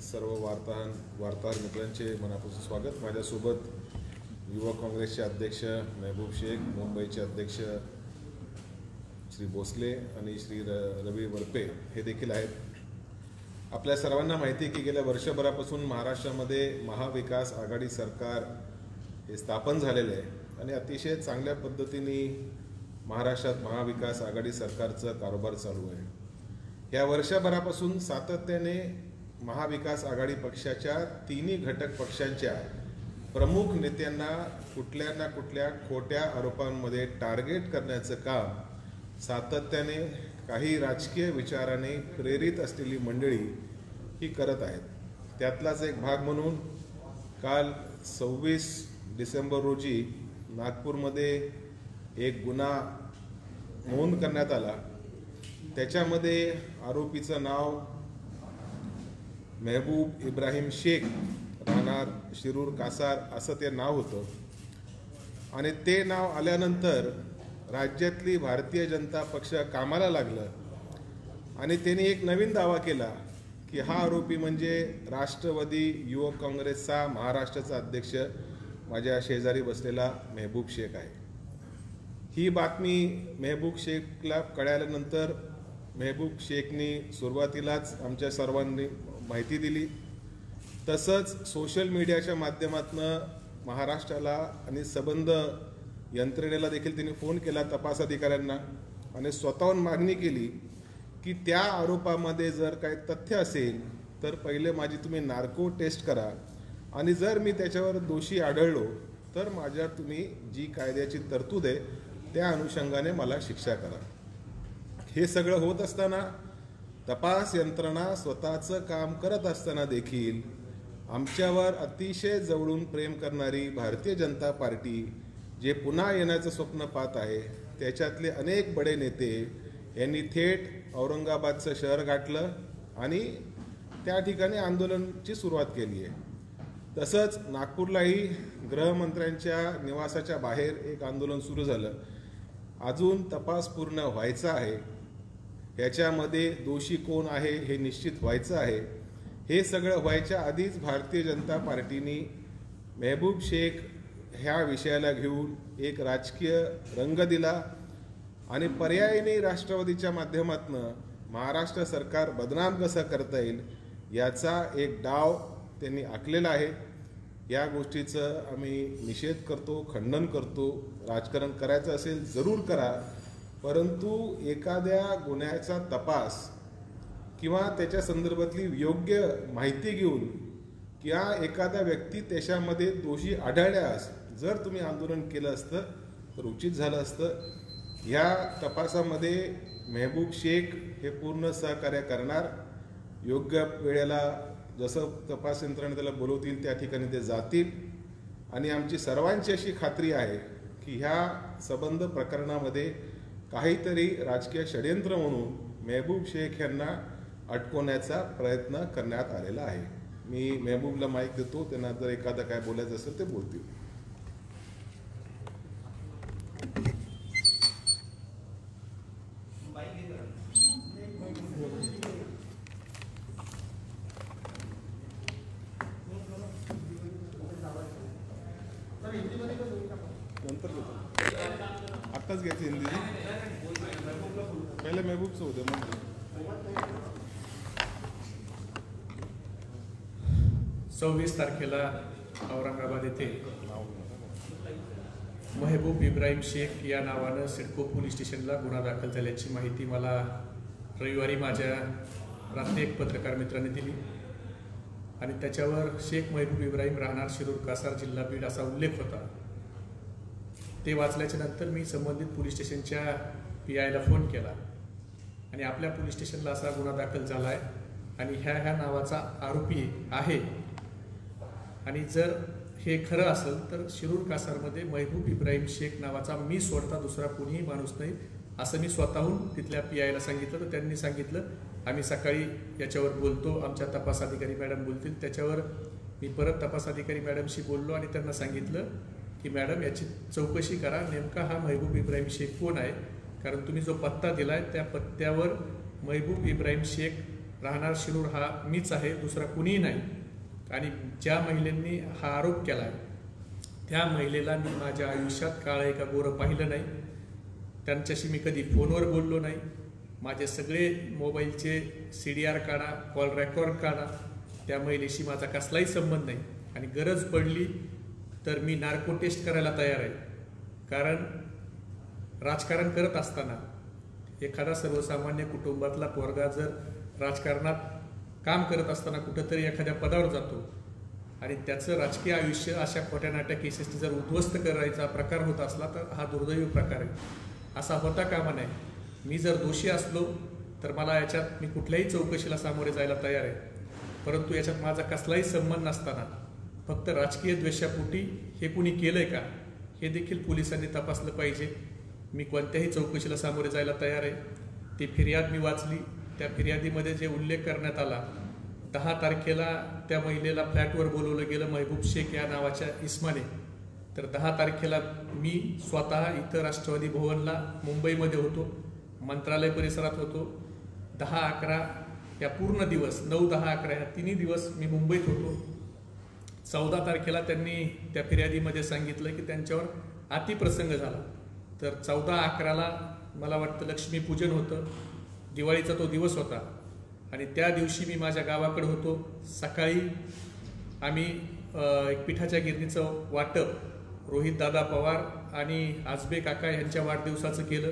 सर्व वार्ताहर मित्रांचे मनापासून स्वागत। माझ्यासोबत युवक काँग्रेसचे अध्यक्ष महबूब शेख, मुंबईचे अध्यक्ष श्री भोसले आणि श्री रवी वरपे हे देखील आहेत। आपल्या सर्वांना माहिती आहे की गेल्या वर्षभरापासून महाराष्ट्रामध्ये महाविकास आघाडी सरकार हे स्थापन झालेले आहे आणि अतिशय चांगल्या पद्धतीने महाराष्ट्रात महाविकास आघाडी सरकारचा कारभार चालू आहे। या वर्षभरापासून सातत्याने महाविकास आघाडी पक्षाच्या तिन्ही घटक पक्षांच्या प्रमुख नेत्यांना कुठल्या ना कुठल्या खोट्या आरोपांमध्ये टार्गेट करण्याचं काम सातत्याने काही राजकीय विचाराने प्रेरित असलेली मंडळी ही करत आहेत। त्यातलाच एक भाग म्हणून काल 26 डिसेंबर रोजी नागपूरमध्ये एक गुन्हा नोंद करण्यात आला। त्याच्यामध्ये आरोपीचं नाव महबूब इब्राहिम शेख, राहणार शिरूर कासार असं ते नाव होतं आणि ते नाव आल्यानंतर राज्यातली भारतीय जनता पक्ष कामाला लागलं आणि त्यांनी एक नवीन दावा केला की हा आरोपी म्हणजे राष्ट्रवादी युवक काँग्रेसचा महाराष्ट्राचा अध्यक्ष माझ्या शेजारी बसलेला महबूब शेख आहे। ही बातमी महबूब शेखला कळल्यानंतर महबूब शेखनी सुरुवातीलाच आमच्या सर्वांनी माहिती दिली। तसंच सोशल मीडियाच्या माध्यमातून महाराष्ट्राला आणि संबंध यंत्रणेला देखील त्यांनी फोन केला तपास अधिकाऱ्यांना आणि स्वतःहून मागणी केली की त्या आरोपामध्ये जर काही तथ्य असेल तर पहिले माझी तुम्ही नार्को टेस्ट करा आणि जर मी त्याच्यावर दोषी आढळलो तर माझ्यावर तुम्ही जी कायद्याची तरतूद आहे त्या अनुषंगाने मला शिक्षा करा। हे सगळं होत असताना तपास यंत्रणा स्वतःचं काम करत असताना देखील आमच्यावर अतिशय जवळून प्रेम करणारी भारतीय जनता पार्टी जे पुन्हा येण्याचं स्वप्न पाहत आहे त्याच्यातले अनेक बडे नेते यांनी थेट औरंगाबादचं शहर गाठलं आणि त्या ठिकाणी आंदोलनाची सुरुवात केली आहे। तसंच नागपूरलाही गृहमंत्र्यांच्या निवासाच्या बाहेर एक आंदोलन सुरू झालं। अजून तपास पूर्ण व्हायचा आहे, याच्यामध्ये दोषी कोण आहे हे निश्चित व्हायचं आहे। हे सगळं व्हायच्या आधीच भारतीय जनता पार्टीने महबूब शेख ह्या विषयाला घेऊन एक राजकीय रंग दिला आणि पर्यायीने राष्ट्रवादीच्या माध्यमातून महाराष्ट्र सरकार बदनाम कसं करता येईल याचा एक डाव त्यांनी आखलेला आहे। या गोष्टीचं आम्ही निषेध करतो, खंडन करतो। राजकारण करायचं असेल जरूर करा, परंतु एखाद्या गुन्ह्याचा तपास किंवा त्याच्या संदर्भातली योग्य माहिती घेऊन किंवा एखादा व्यक्ती त्याच्यामध्ये दोषी आढळल्यास जर तुम्ही आंदोलन केलं असतं तर उचित झालं असतं। या तपासामध्ये महबूब शेख हे पूर्ण सहकार्य करणार। योग्य वेळेला जसं तपास यंत्रणा त्याला बोलवतील त्या ठिकाणी ते जातील आणि आमची सर्वांची अशी खात्री आहे की ह्या संबंध प्रकरणामध्ये काहीतरी राजकीय षडयंत्र म्हणून महबूब शेख यांना अटकवण्याचा प्रयत्न करण्यात आलेला आहे। मी महबूबला माईक देतो, त्यांना जर एखादं काय बोलायचं असेल ते बोलतील। नंतर घेतो, आत्ताच घ्यायचं हिंदी, पहिले महबूबचं होते मग 26 तारखेला औरंगाबाद येथे महबूब इब्राहिम शेख या नावानं सिडको पोलीस स्टेशनला गुन्हा दाखल झाल्याची माहिती मला रविवारी माझ्या रात्री एक पत्रकार मित्राने दिली आणि त्याच्यावर शेख महबूब इब्राहिम, राहणार शिरूर कासार, जिल्हा बीड असा उल्लेख होता। ते वाचल्याच्या नंतर मी संबंधित पोलीस स्टेशनच्या PIला फोन केला आणि आपल्या पोलीस स्टेशनला असा गुन्हा दाखल झाला आहे आणि ह्या नावाचा आरोपी आहे आणि जर हे खरं असेल तर शिरूर कासारमध्ये महबूब इब्राहिम शेख नावाचा मी सोडता दुसरा कोणीही माणूस नाही असं मी स्वतःहून तिथल्या PIला सांगितलं। तर त्यांनी सांगितलं आम्ही सकाळी याच्यावर बोलतो, आमच्या तपास अधिकारी मॅडम बोलतील। त्याच्यावर मी परत तपास अधिकारी मॅडमशी बोललो आणि त्यांना सांगितलं की मॅडम याची चौकशी करा, नेमका हा महबूब इब्राहिम शेख कोण आहे, कारण तुम्ही जो पत्ता दिलाय त्या पत्त्यावर महबूब इब्राहिम शेख राहणार शिरूर हा मीच आहे, दुसरा कुणीही नाही. आणि ज्या महिलेंनी हा आरोप केला आहे त्या महिलेला मी माझ्या आयुष्यात काळं एका गोरं पाहिलं नाही. त्यांच्याशी मी कधी फोनवर बोललो नाही. माझे सगळे मोबाईलचे CDR काढा, कॉल रेकॉर्ड काढा, त्या महिलेशी माझा कसलाही संबंध नाही. आणि गरज पडली तर मी नार्को टेस्ट करायला तयार आहे. कारण राजकारण करत असताना एखादा सर्वसामान्य कुटुंबातला पोरगा जर राजकारणात काम करत असताना कुठंतरी एखाद्या पदावर जातो आणि त्याचं राजकीय आयुष्य अशा खोट्या नाट्या केसेसनी जर उद्ध्वस्त करायचा प्रकार होत असला तर हा दुर्दैवी प्रकार आहे. असा होता कामा नये. मी जर दोषी असलो तर मला याच्यात मी कुठल्याही चौकशीला सामोरे जायला तयार आहे. परंतु याच्यात माझा कसलाही संबंध नसताना फक्त राजकीय द्वेषापोटी हे कुणी केलंय का हे देखील पोलिसांनी तपासलं पाहिजे. मी कोणत्याही चौकशीला सामोरे जायला तयार आहे. ती फिर्याद मी वाचली. त्या फिर्यादीमध्ये जे उल्लेख करण्यात आला, 10 तारखेला त्या महिलेला फ्लॅटवर बोलवलं गेलं महबूब शेख या नावाच्या इस्माने. तर 10 तारखेला मी स्वतः इथं राष्ट्रवादी भवनला मुंबईमध्ये होतो, मंत्रालय परिसरात होतो. 10-11 या पूर्ण दिवस, 9-10-11 ह्या तिन्ही दिवस मी मुंबईत होतो. 14 तारखेला त्यांनी त्या फिर्यादीमध्ये सांगितलं की त्यांच्यावर अतिप्रसंग झाला. तर 14-11ला मला वाटतं लक्ष्मीपूजन होतं, दिवाळीचा तो दिवस होता. आणि त्या दिवशी मी माझ्या गावाकडे होतो. सकाळी आम्ही एक पिठाच्या गिरणीचं वाटप रोहित दादा पवार आणि आजबे काका यांच्या वाढदिवसाचं केलं.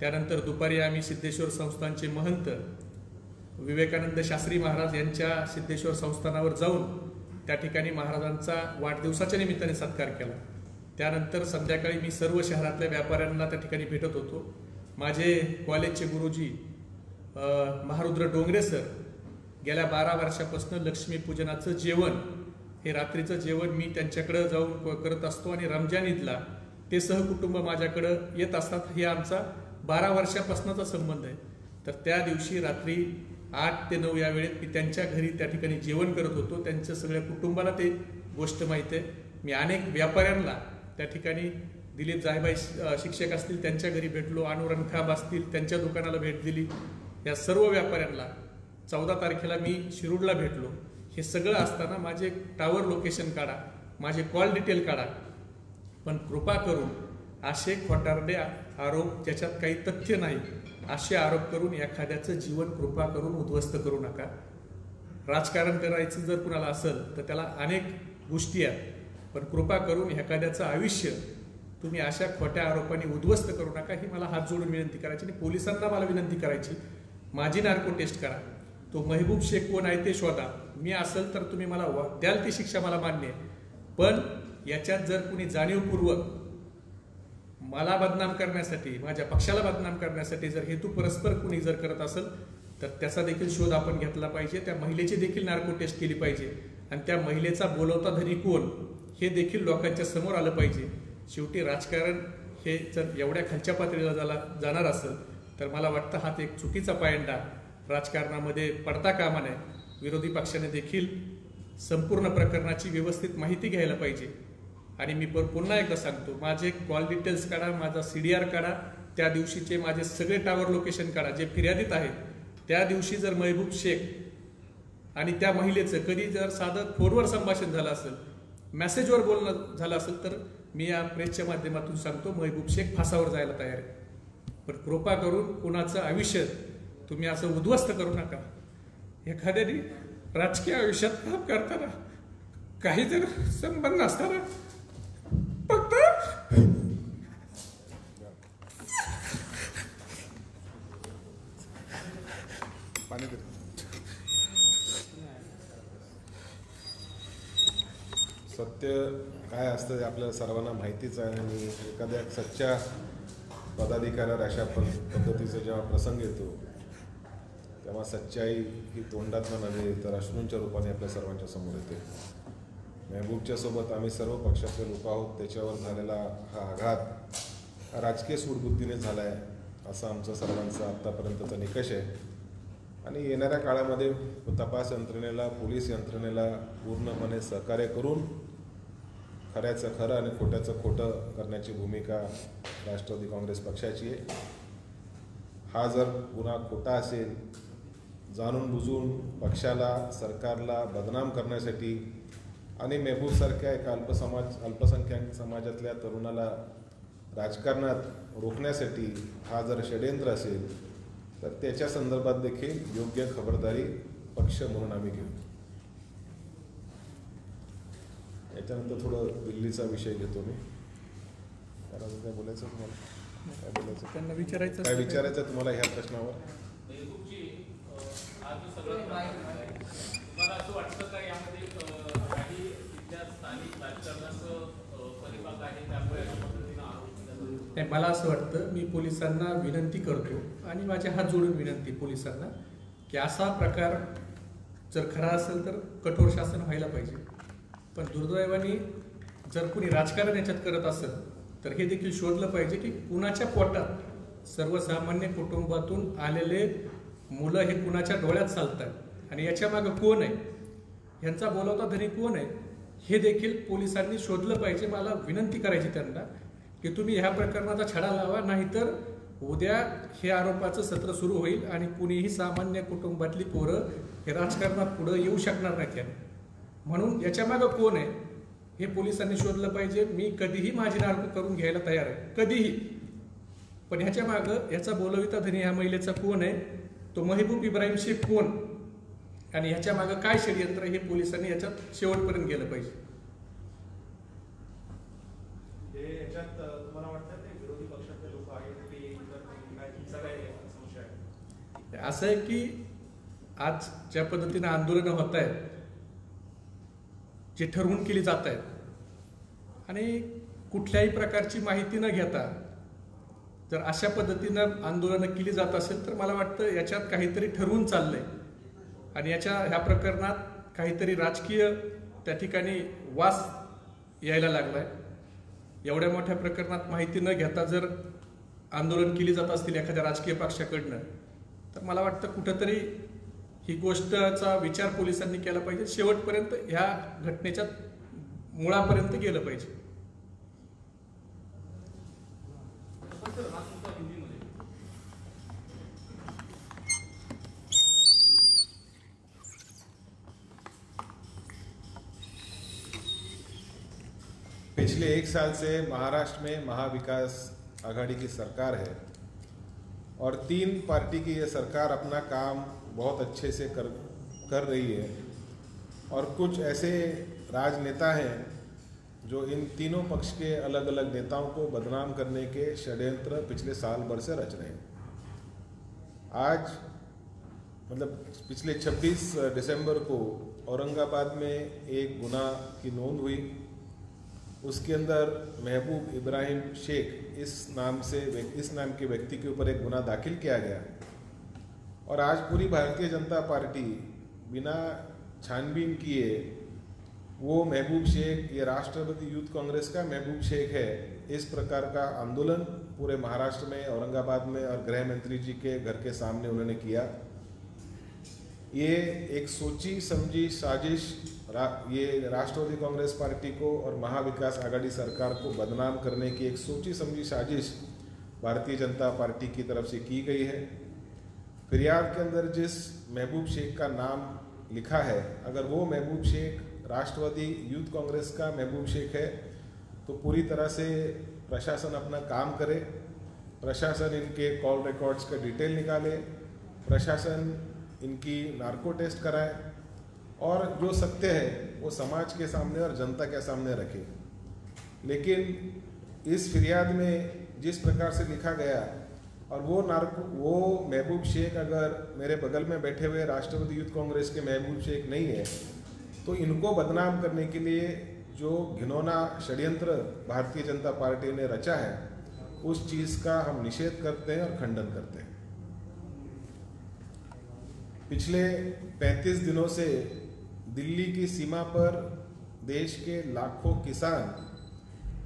त्यानंतर दुपारी आम्ही सिद्धेश्वर संस्थानचे महंत विवेकानंद शास्त्री महाराज यांच्या सिद्धेश्वर संस्थानावर जाऊन त्या ठिकाणी महाराजांचा वाढदिवसाच्या निमित्ताने सत्कार केला. त्यानंतर संध्याकाळी मी सर्व शहरातल्या व्यापाऱ्यांना त्या ठिकाणी भेटत होतो. माझे कॉलेजचे गुरुजी महारुद्र डोंगरे सर गेल्या 12 वर्षापासून लक्ष्मीपूजनाचं जेवण हे रात्रीचं जेवण मी त्यांच्याकडं जाऊन करत असतो आणि रमजान ईदला ते सहकुटुंब माझ्याकडं येत असतात. हे आमचा 12 वर्षापासूनचा संबंध आहे. तर त्या दिवशी रात्री 8 ते 9 या वेळेत मी त्यांच्या घरी त्या ठिकाणी जेवण करत होतो. त्यांच्या सगळ्या कुटुंबाला ते गोष्ट माहीत आहे. मी अनेक व्यापाऱ्यांना त्या ठिकाणी दिलीप जायबाई शिक्षक असतील त्यांच्या घरी भेटलो, अनुरण खाब असतील त्यांच्या दुकानाला भेट दिली. या सर्व व्यापाऱ्यांना 14 तारखेला मी शिरूरला भेटलो. हे सगळं असताना माझे टावर लोकेशन काढा, माझे कॉल डिटेल काढा. पण कृपा करून असे खोटारडे आरोप ज्याच्यात काही तथ्य नाही असे आरोप करून एखाद्याचं जीवन कृपा करून उद्ध्वस्त करू नका. राजकारण करायचं जर कुणाला असेल तर त्याला अनेक गोष्टी आहेत, पण कृपा करून एखाद्याचं आयुष्य तुम्ही अशा खोट्या आरोपांनी उद्ध्वस्त करू नका. ही मला हात जोडून विनंती करायची आणि पोलिसांना मला विनंती करायची, माझी नार्को टेस्ट करा. तो महबूब शेख कोण आहे ते शोधा. मी असेल तर तुम्ही मला द्याल ती शिक्षा मला मान्य आहे. पण याच्यात जर कुणी जाणीवपूर्वक मला बदनाम करण्यासाठी, माझ्या पक्षाला बदनाम करण्यासाठी जर हेतू परस्पर कुणी जर करत असेल तर त्याचा देखील शोध आपण घेतला पाहिजे. त्या महिलेची देखील नार्को टेस्ट केली पाहिजे आणि त्या महिलेचा बोलवता धनी कोण हे देखील लोकांच्या समोर आलं पाहिजे. शेवटी राजकारण हे जर एवढ्या खालच्या पातळीला जाणार असेल तर मला वाटतं हा एक चुकीचा पायंडा राजकारणामध्ये पडता कामा नये. विरोधी पक्षाने देखील संपूर्ण प्रकरणाची व्यवस्थित माहिती घ्यायला पाहिजे. आणि मी पुन्हा एकदा सांगतो, माझे कॉल डिटेल्स काढा, माझा CDR काढा, त्या दिवशीचे माझे सगळे टावर लोकेशन काढा जे फिर्यादीत आहेत. त्या दिवशी जर महबूब शेख आणि त्या महिलेचं कधी जर साधं फोनवर संभाषण झालं असेल, मेसेजवर बोलणं झालं असेल तर मी या प्रेसच्या माध्यमातून सांगतो महबूब शेख फासावर जायला तयार आहे. पण कृपा करून कुणाचं आयुष्य तुम्ही असं उद्ध्वस्त करू नका. एखाद्याने राजकीय आयुष्यात काम करताना काही जर संबंध असताना फक्त सत्य काय असतं ते आपल्याला सर्वांना माहितीच आहे. आणि एखाद्या सच्च्या पदाधिकाऱ्यावर अशा पद्धतीचा जेव्हा प्रसंग येतो तेव्हा सच्चाई ही तोंडातनं नव्हे तर अश्रूंच्या रूपाने आपल्या सर्वांच्या समोर येते. महबूबच्या सोबत आम्ही सर्व पक्षातले लोक आहोत. त्याच्यावर झालेला हा आघात राजकीय सूडबुद्धीने झाला आहे असा आमचा सर्वांचा आत्तापर्यंतचा निकष आहे. आणि येणाऱ्या काळामध्ये तपास यंत्रणेला, पोलीस यंत्रणेला पूर्णपणे सहकार्य करून खऱ्याचं खरं आणि खोट्याचं खोटं करण्याची भूमिका राष्ट्रवादी काँग्रेस पक्षाची आहे. हा जर गुन्हा खोटा असेल जाणून बुजून पक्षाला सरकारला बदनाम करण्यासाठी आणि महबूबसारख्या एका अल्पसंख्याक समाजातल्या तरुणाला राजकारणात रोखण्यासाठी हा जर षडयंत्र असेल तर त्याच्या संदर्भात देखील योग्य खबरदारी पक्ष म्हणून आम्ही घेऊ. याच्यानंतर थोडं दिल्लीचा विषय घेतो मी. कारण काय बोलायचं तुम्हाला? काय बोलायचं? त्यांना विचारायचं काय विचारायचं तुम्हाला ह्या प्रश्नावर? तुम्हाला असं वाटतं का यामध्ये काही तिथल्या स्थानिक राजकारणाचं परिभाग आहे त्यामुळे नाही, मला असं वाटतं, मी पोलिसांना विनंती करतो आणि माझे हात जोडून विनंती पोलिसांना की असा प्रकार जर खरा असेल तर कठोर शासन व्हायला पाहिजे. पण दुर्दैवाने जर कुणी राजकारण याच्यात करत असेल तर हे देखील शोधलं पाहिजे की कुणाच्या पोटात सर्वसामान्य कुटुंबातून आलेले मुलं हे कुणाच्या डोळ्यात चालतात आणि याच्या मागं कोण आहे, ह्यांचा बोलावता धनी कोण आहे, हे देखील पोलिसांनी शोधलं पाहिजे. मला विनंती करायची त्यांना की तुम्ही ह्या प्रकरणाचा छडा लावा, नाहीतर उद्या हे आरोपाचं सत्र सुरू होईल आणि कुणीही सामान्य कुटुंबातली पोरं हे राजकारणात पुढं येऊ शकणार नाहीत याने. म्हणून याच्या मागं कोण आहे हे पोलिसांनी शोधलं पाहिजे. मी कधीही माझी नारळ करून घ्यायला तयार आहे, कधीही. पण ह्याच्या मागं याचा बोलविता धनी ह्या महिलेचा कोण आहे, तो महबूब इब्राहिम शेख कोण आणि ह्याच्या मागं काय षडयंत्र, हे पोलिसांनी याच्यात शेवटपर्यंत गेलं पाहिजे. तुम्हाला वाटतं ते विरोधी पक्षातले लोक आहेत ते संशय आहे? असं आहे की आज ज्या पद्धतीने आंदोलनं होत आहेत, जे ठरवून केली जात आहेत आणि कुठल्याही प्रकारची माहिती न घेता जर अशा पद्धतीनं आंदोलनं केली जात असेल तर मला वाटतं याच्यात काहीतरी ठरवून चाललंय आणि ह्या प्रकरणात काहीतरी राजकीय त्या ठिकाणी वास यायला लागलाय. एवढ्या मोठ्या प्रकरणात माहिती न घेता जर आंदोलन केली जात असतील एखाद्या राजकीय पक्षाकडनं तर मला वाटतं कुठंतरी ही गोष्टचा विचार पोलिसांनी केला पाहिजे. शेवटपर्यंत ह्या घटनेच्या मुळापर्यंत गेलं पाहिजे. पिछले 1 साल से महाराष्ट्र में महाविकास आघाड़ी की सरकार है और 3 पार्टी की ये सरकार अपना काम बहुत अच्छे से कर रही है और कुछ ऐसे राजनेता हैं जो इन तीनों पक्ष के अलग अलग नेताओं को बदनाम करने के षड्यंत्र पिछले साल भर से रच रहे हैं. आज मतलब पिछले 26 दिसंबर को औरंगाबाद में एक गुनाह की नोंद हुई. उसके अंदर महबूब इब्राहिम शेख इस नाम के व्यक्ति के ऊपर एक गुनाह दाखिल किया गया और आज पूरी भारतीय जनता पार्टी बिना छानबीन किए वो महबूब शेख, ये राष्ट्रवादी यूथ कांग्रेस का महबूब शेख है, इस प्रकार का आंदोलन पूरे महाराष्ट्र में औरंगाबाद में और गृह मंत्री जी के घर के सामने उन्होंने किया. ये एक सोची समझी साजिश ये राष्ट्रवादी कांग्रेस पार्टी को और महाविकास आघाड़ी सरकार को बदनाम करने की एक सोची समझी साजिश भारतीय जनता पार्टी की तरफ से की गई है. फिरियाद के अंदर जिस महबूब शेख का नाम लिखा है, अगर वो महबूब शेख राष्ट्रवादी यूथ कांग्रेस का महबूब शेख है तो पूरी तरह से प्रशासन अपना काम करे. प्रशासन इनके कॉल रिकॉर्ड्स का डिटेल निकाले, प्रशासन इनकी नार्को टेस्ट कराए और जो सत्य है वो समाज के सामने और जनता के सामने रखे. लेकिन इस फिरियाद में जिस प्रकार से लिखा गया और वो महबूब शेख अगर मेरे बगल में बैठे हुए राष्ट्रवादी यूथ कांग्रेस के महबूब शेख नहीं है तो इनको बदनाम करने के लिए जो घिनौना षड्यंत्र भारतीय जनता पार्टी ने रचा है उस चीज़ का हम निषेध करते हैं और खंडन करते हैं. पिछले 35 दिनों से दिल्ली की सीमा पर देश के लाखों किसान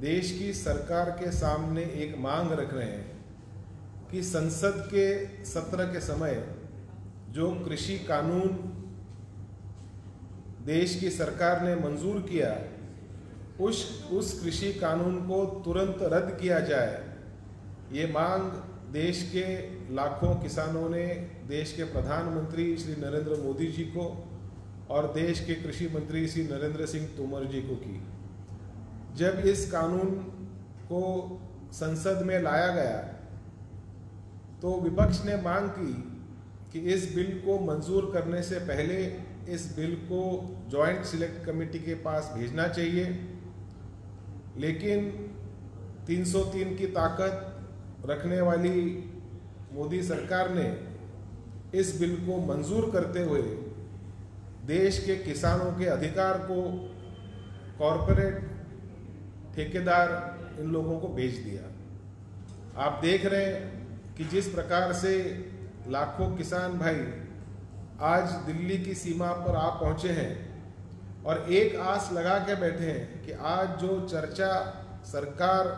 देश की सरकार के सामने एक मांग रख रहे हैं कि संसद के सत्र के समय जो कृषि कानून देश की सरकार ने मंजूर किया उस कृषि कानून को तुरंत रद्द किया जाए, ये मांग देश के लाखों किसानों ने देश के प्रधानमंत्री श्री नरेंद्र मोदी जी को और देश के कृषि मंत्री श्री नरेंद्र सिंह तोमर जी को की। जब इस कानून को संसद में लाया गया तो विपक्ष ने मांग की कि इस बिल को मंजूर करने से पहले इस बिल को जॉइंट सिलेक्ट कमेटी के पास भेजना चाहिए, लेकिन 303 की ताकत रखने वाली मोदी सरकार ने इस बिल को मंजूर करते हुए देश के किसानों के अधिकार को कॉरपोरेट ठेकेदार इन लोगों को बेच दिया। आप देख रहे हैं कि जिस प्रकार से लाखों किसान भाई आज दिल्ली की सीमा पर आ पहुंचे हैं और एक आस लगा के बैठे हैं कि आज जो चर्चा सरकार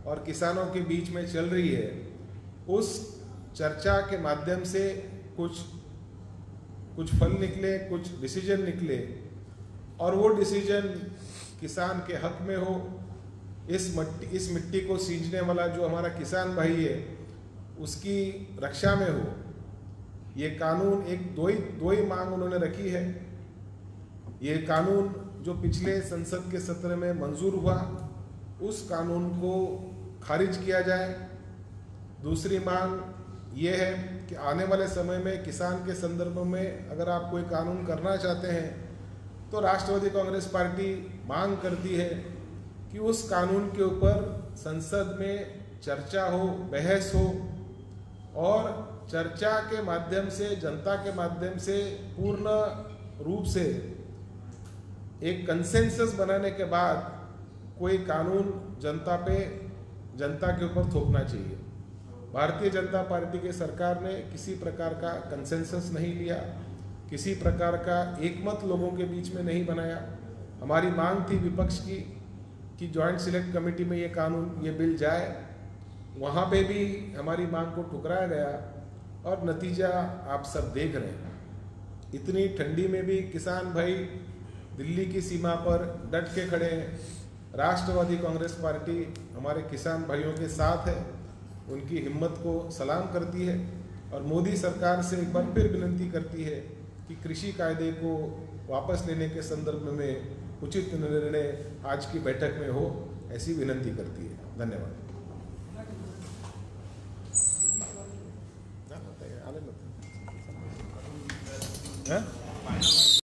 और किसानों के बीच में चल रही है, उस चर्चा के माध्यम से कुछ फल निकले, कुछ डिसीजन निकले और वो डिसीजन किसान के हक में हो। इस मिट्टी को सींचने वाला जो हमारा किसान भाई है उसकी रक्षा में हो। ये कानून दो ही मांग उन्होंने रखी है। ये कानून जो पिछले संसद के सत्र में मंजूर हुआ उस कानून को खारिज किया जाए। दूसरी मांग ये है कि आने वाले समय में किसान के संदर्भ में अगर आप कोई कानून करना चाहते हैं तो राष्ट्रवादी कांग्रेस पार्टी मांग करती है कि उस कानून के ऊपर संसद में चर्चा हो, बहस हो और चर्चा के माध्यम से, जनता के माध्यम से पूर्ण रूप से एक कंसेंसस बनाने के बाद कोई कानून जनता के ऊपर थोपना चाहिए। भारतीय जनता पार्टी की सरकार ने किसी प्रकार का कंसेंसस नहीं लिया, किसी प्रकार का एकमत लोगों के बीच में नहीं बनाया। हमारी मांग थी विपक्ष की कि जॉइंट सिलेक्ट कमेटी में ये बिल जाए, वहाँ पे भी हमारी मांग को ठुकराया गया और नतीजा आप सब देख रहे हैं। इतनी ठंडी में भी किसान भाई दिल्ली की सीमा पर डट के खड़े हैं। राष्ट्रवादी कांग्रेस पार्टी हमारे किसान भाइयों के साथ है, उनकी हिम्मत को सलाम करती है और मोदी सरकार से एक बार फिर विनती करती है कि कृषि कायदे को वापस लेने के संदर्भ में उचित निर्णय आज की बैठक में हो, ऐसी विनती करती है। धन्यवाद। हाँ?